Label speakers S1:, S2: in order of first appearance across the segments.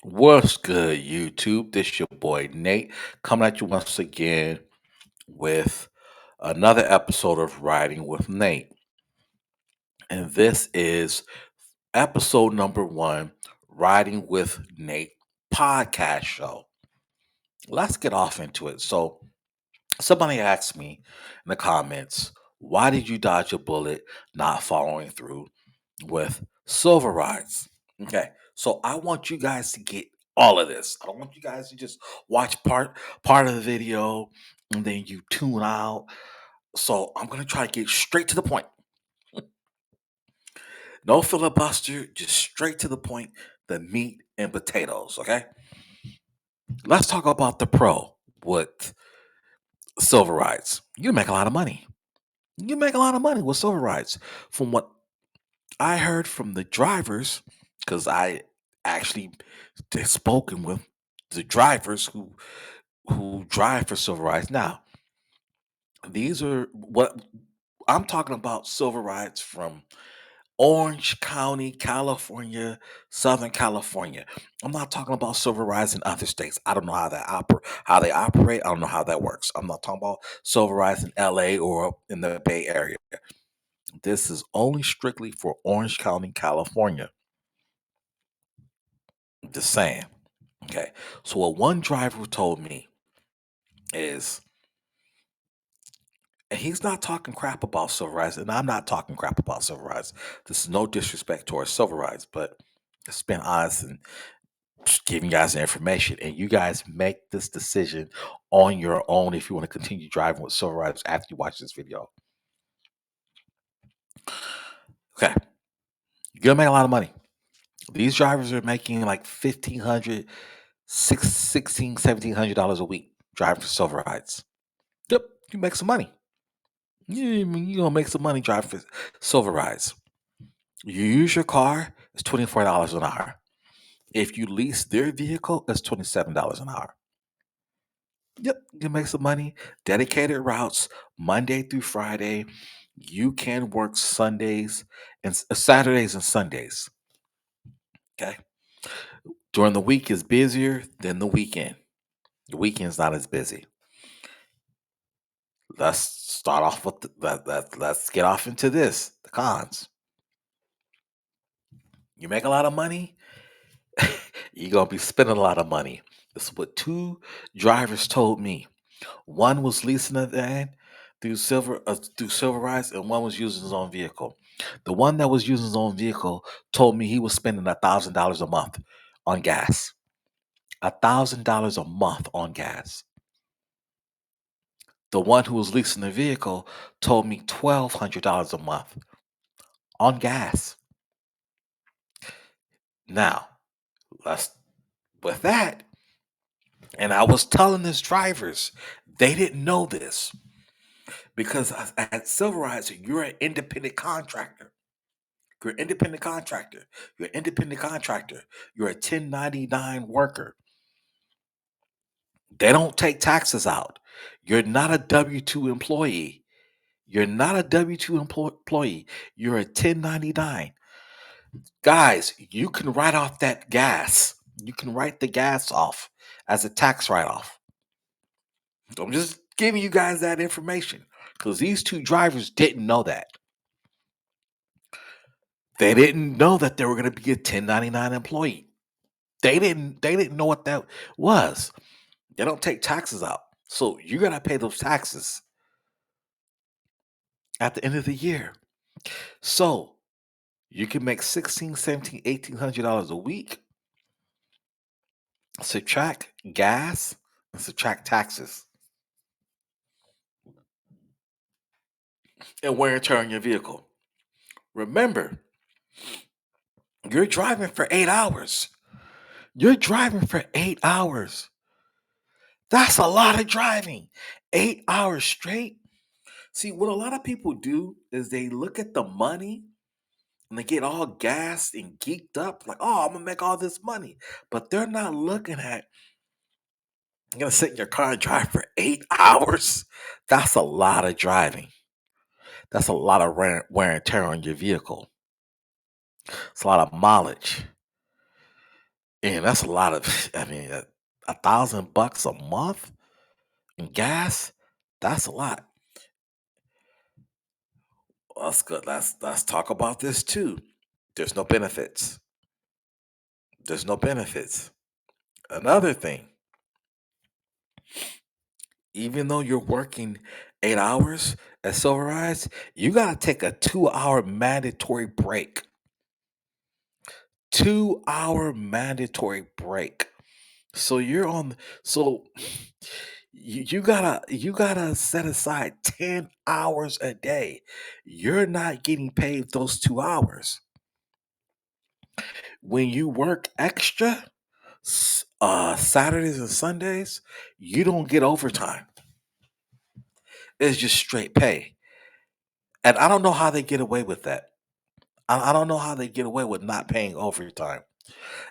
S1: What's good, YouTube? This your boy Nate coming at you once again with another episode of Riding with Nate. And this is episode number one, Riding with Nate podcast show. Let's get off into it. So, somebody asked me in the comments, why did you dodge a bullet not following through with silver rides? Okay, so I want you guys to get all of this. I don't want you guys to just watch part of the video and then you tune out. So I'm gonna try to get straight to the point. No filibuster, just straight to the point, the meat and potatoes. Okay, let's talk about the pro with silver rides. You make a lot of money. You make a lot of money with silver rides. From what I heard from the drivers, because I actually spoken with the drivers who drive for silver rides. Now, these are what I'm talking about silver rides from Orange County, California, Southern California. I'm not talking about silver rides in other states. I don't know how they operate. I don't know how that works. I'm not talking about silver rides in LA or in the Bay Area. This is only strictly for Orange County, California. Just saying. Okay. So what one driver told me is, and he's not talking crap about silver rides, and I'm not talking crap about silver rides. This is no disrespect towards silver rides, but it's been honest and just giving you guys the information, and you guys make this decision on your own if you want to continue driving with silver rides after you watch this video. Okay, you're gonna make a lot of money. These drivers are making like 1,500, $1,700 a week driving for silver rides. Yep, you make some money. You're gonna make some money driving for silver rides. You use your car, it's $24 an hour. If you lease their vehicle, it's $27 an hour. Yep, you make some money. Dedicated routes, Monday through Friday. You can work Sundays and Saturdays and Sundays. Okay. During the week is busier than the weekend. The weekend's not as busy. Let's start off with let's get off into this. The cons. You make a lot of money, you're gonna be spending a lot of money. This is what two drivers told me. One was leasing a van through Silverize, and one was using his own vehicle. The one that was using his own vehicle told me he was spending $1,000 a month on gas. $1,000 a month on gas. The one who was leasing the vehicle told me $1,200 a month on gas. Now, let's with that, and I was telling these drivers, they didn't know this because at Silverize, you're an independent contractor. You're an independent contractor. You're an independent contractor. You're a 1099 worker. They don't take taxes out. You're not a W 2 employee. You're not a W 2 employee. You're a 1099. Guys, you can write off that gas. You can write the gas off as a tax write off. I'm just giving you guys that information because these two drivers didn't know that. They didn't know that they were going to be a 1099 employee. They didn't know what that was. They don't take taxes out. So you're going to pay those taxes at the end of the year. So you can make 16, 17, $1,800 a week. Subtract gas and subtract taxes and wear and tear on your vehicle. Remember, you're driving for 8 hours. You're driving for 8 hours. That's a lot of driving. 8 hours straight. See, what a lot of people do is they look at the money and they get all gassed and geeked up, like, oh, I'm gonna make all this money. But they're not looking at you're gonna sit in your car and drive for 8 hours. That's a lot of driving. That's a lot of wear and tear on your vehicle. It's a lot of mileage. And that's a lot of, I mean, $1,000 a month in gas. That's a lot. That's good. Let's talk about this too. There's no benefits. There's no benefits. Another thing, even though you're working 8 hours at Silverize, you gotta take a 2 hour mandatory break. 2 hour mandatory break. So you're on so you gotta set aside 10 hours a day. You're not getting paid those 2 hours. When you work extra, Saturdays and Sundays, you don't get overtime. It's just straight pay. And I don't know how they get away with that. I don't know how they get away with not paying overtime.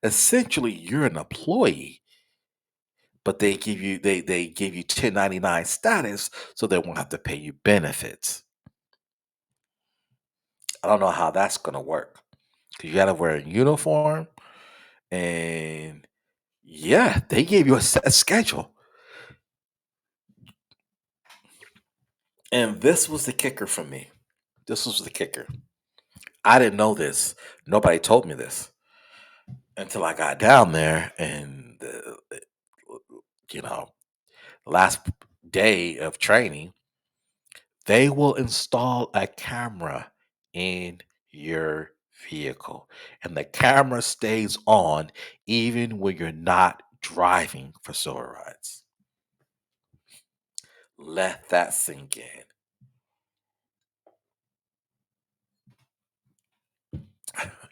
S1: Essentially, you're an employee, but they give you 1099 status so they won't have to pay you benefits. I don't know how that's gonna work. 'Cause you gotta wear a uniform and yeah, they gave you a set schedule. And this was the kicker for me. This was the kicker. I didn't know this. Nobody told me this until I got down there and you know, last day of training, they will install a camera in your vehicle. And the camera stays on even when you're not driving for solo rides. Let that sink in.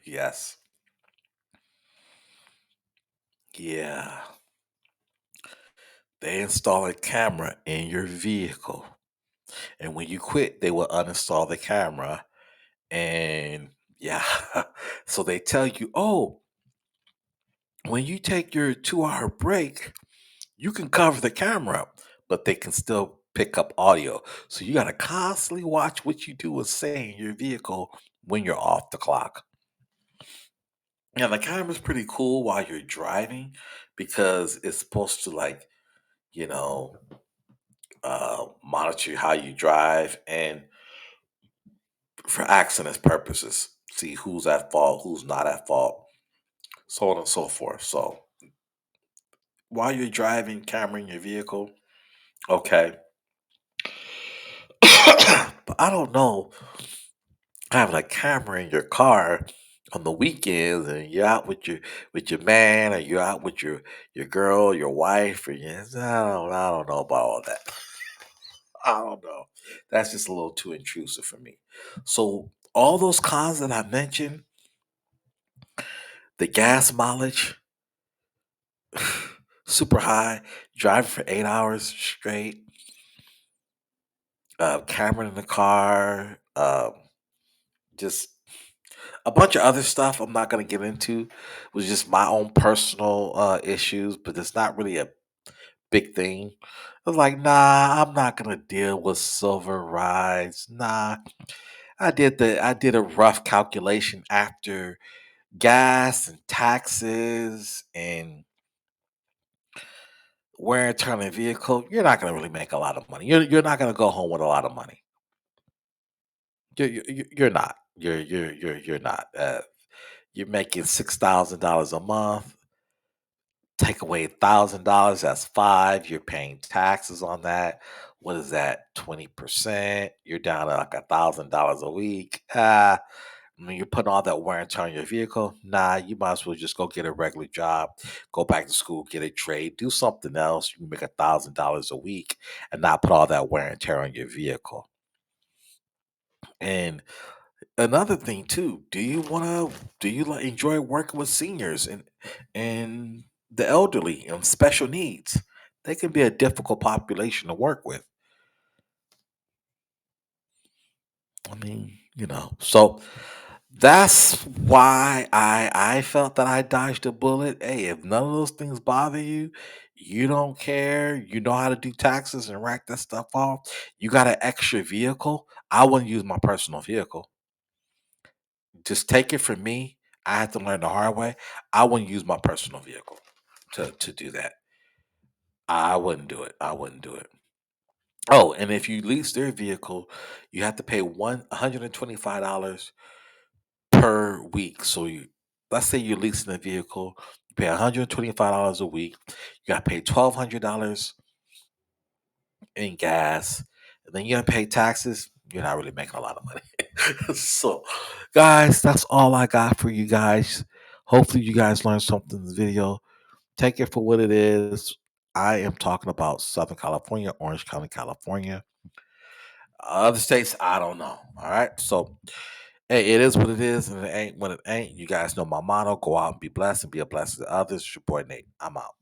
S1: Yes. Yeah. They install a camera in your vehicle. And when you quit, they will uninstall the camera. And yeah. So they tell you, oh, when you take your 2 hour break, you can cover the camera up, but they can still pick up audio. So you got to constantly watch what you do and say in your vehicle when you're off the clock. Yeah, the camera's pretty cool while you're driving because it's supposed to you know, monitor how you drive and for accident purposes, see who's at fault, who's not at fault, so on and so forth. So while you're driving, camera in your vehicle, okay. But I don't know having a camera in your car on the weekends and you're out with your man or you're out with your girl, your wife, or I don't know about all that. I don't know. That's just a little too intrusive for me. So all those cons that I mentioned, the gas mileage, super high, driving for 8 hours straight, camera in the car, just a bunch of other stuff I'm not gonna get into was just my own personal issues, but it's not really a big thing. I was like, nah, I'm not gonna deal with silver rides. Nah. I did a rough calculation after gas and taxes and wear and tear on a vehicle. You're not gonna really make a lot of money. You're not gonna go home with a lot of money. You're not. You're not. You're making $6,000 a month. Take away $1,000. That's five. You're paying taxes on that. What is that? 20%. You're down to like $1,000 a week. When you're putting all that wear and tear on your vehicle, nah, you might as well just go get a regular job, go back to school, get a trade, do something else. You can make $1,000 a week and not put all that wear and tear on your vehicle. And another thing too, do you like enjoy working with seniors and the elderly and special needs? They can be a difficult population to work with. I mean, so that's why I felt that I dodged a bullet. Hey, if none of those things bother you, you don't care, you know how to do taxes and rack that stuff off, you got an extra vehicle. I wouldn't use my personal vehicle. Just take it from me. I had to learn the hard way. I wouldn't use my personal vehicle to do that. I wouldn't do it. I wouldn't do it. Oh, and if you lease their vehicle, you have to pay $125 per week. So let's say you're leasing a vehicle, you pay $125 a week. You got to pay $1,200 in gas, and then you got to pay taxes. You're not really making a lot of money. So, guys, that's all I got for you guys. Hopefully, you guys learned something in this video. Take it for what it is. I am talking about Southern California, Orange County, California. Other states, I don't know. All right. So, hey, it is what it is, and it ain't what it ain't. You guys know my motto: go out and be blessed and be a blessing to others. It's your boy Nate. I'm out.